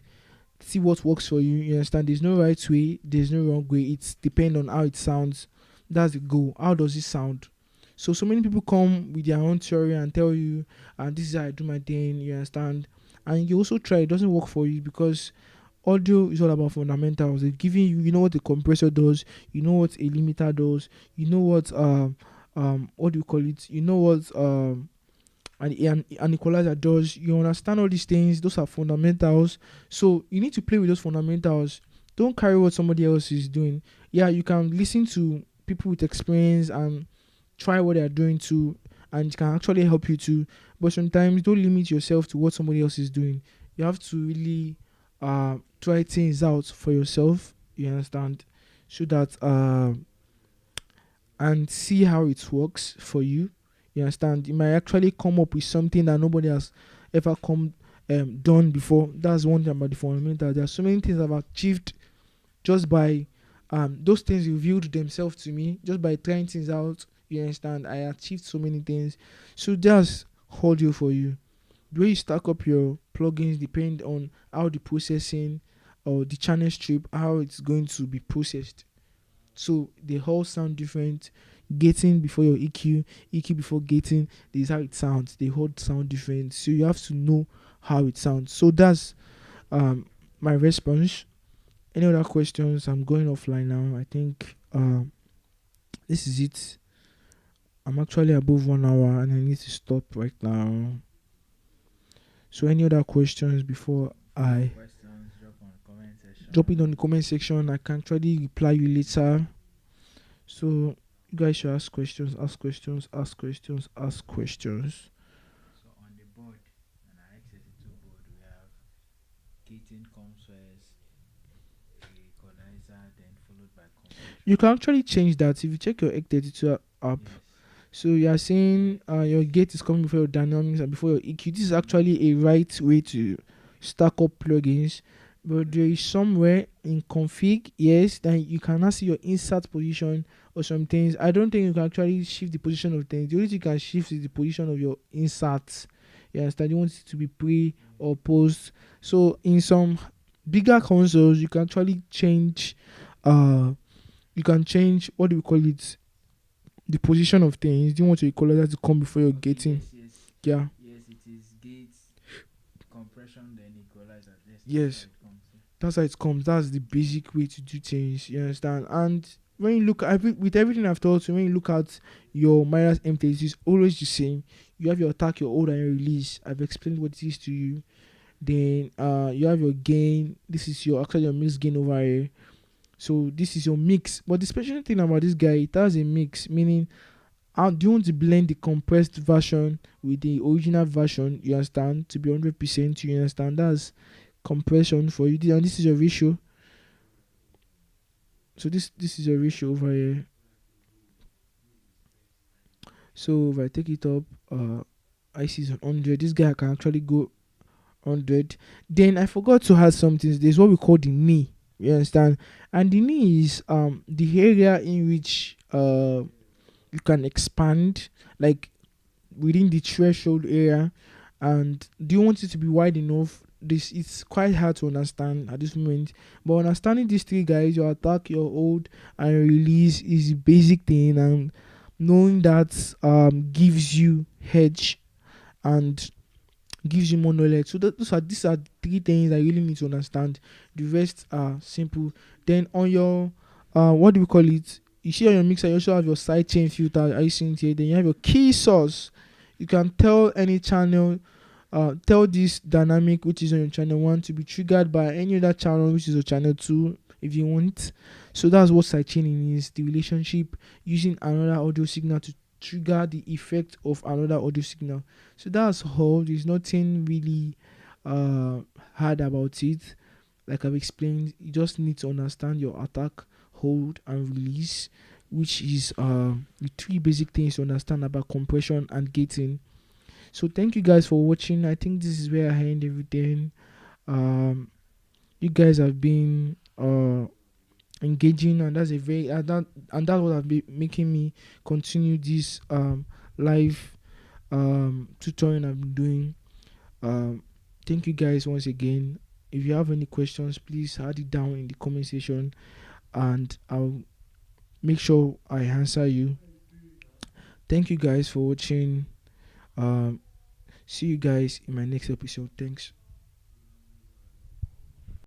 see what works for you. You understand? There's no right way, there's no wrong way. It's depend on how it sounds. That's the goal. How does it sound? So many people come with their own theory and tell you, this is how I do my thing. You understand? And you also try. It doesn't work for you because audio is all about fundamentals. They've given you, you know what the compressor does, you know what a limiter does, you know what what do you call it? You know what an equalizer does. You understand all these things. Those are fundamentals. So you need to play with those fundamentals. Don't carry what somebody else is doing. Yeah, you can listen to people with experience and try what they are doing too, and it can actually help you too. But sometimes don't limit yourself to what somebody else is doing. You have to really try things out for yourself. You understand? So that and see how it works for you. You understand? You might actually come up with something that nobody has ever come done before. That's one thing about the fundamental. There are so many things I've achieved just by those things revealed themselves to me just by trying things out. You understand? I achieved so many things. So just hold you for you. The way you stack up your plugins depend on how the processing or the channel strip, how it's going to be processed. So they all sound different. Gating before your EQ, EQ before gating, this is how it sounds. They all sound different. So you have to know how it sounds. So that's my response. Any other questions? I'm going offline now. I think this is it. I'm actually above 1 hour and I need to stop right now. So any other questions before I Questions, drop on the comment section. drop it on the comment section? I can actually reply you later. So you guys should ask questions, ask questions, ask questions, ask questions. So on the board, on our XS2 board, we have gating comes first, You can actually change that if you check your X32 app. Yes. So you are saying your gate is coming before your dynamics and before your EQ. This is actually a right way to stack up plugins. But there is somewhere in config, yes, then you cannot see your insert position or some things. I don't think you can actually shift the position of things. The only thing you can shift is the position of your inserts. You understand? You want it to be pre or post. So in some bigger consoles, you can actually change. You can change, what do we call it? The position of things. Do you want your equalizer to come before you're Okay, getting? yes, yes. Yeah. Yes, it is gate compression then equalizer. Yes, that's how Yes. it comes. That's how it comes. That's the basic way to do things. You understand? And when you look at with everything I've told you, when you look at your minus M30, it's always the same. You have your attack, your hold, and your release. I've explained what it is to you. Then you have your gain. This is your actually your mix gain over here. So this is your mix. But the special thing about this guy, it has a mix, meaning how do you want to blend the compressed version with the original version, you understand, to be 100%, you understand? That's compression for you. And this is your ratio. So this is your ratio over here. So if I take it up, I see it's on 100. This guy can actually go 100. Then I forgot to add something. There's what we call the knee. You understand? And the knee is the area in which you can expand, like within the threshold area. And do you want it to be wide enough? This it's quite hard to understand at this moment, but understanding these three guys, your attack, your hold, and your release, is the basic thing. And knowing that gives you hedge and gives you more knowledge. So these are three things I really need to understand. The rest are simple. Then on your what do we call it? You see on your mixer, you also have your sidechain filter. Are you seeing it here? Then you have your key source. You can tell any channel, tell this dynamic which is on your channel 1 to be triggered by any other channel which is on channel 2 if you want. So that's what sidechaining is, the relationship using another audio signal to trigger the effect of another audio signal. So that's all. There's nothing really hard about it. Like I've explained, you just need to understand your attack, hold, and release, which is the three basic things to understand about compression and gating. So thank you guys for watching. I think this is where I end everything. Um, you guys have been engaging, and that's a very and that's what have been making me continue this live tutorial I've been doing. Thank you guys once again. If you have any questions, please add it down in the comment section, and I'll make sure I answer you. Thank you guys for watching. Um, See you guys in my next episode. Thanks.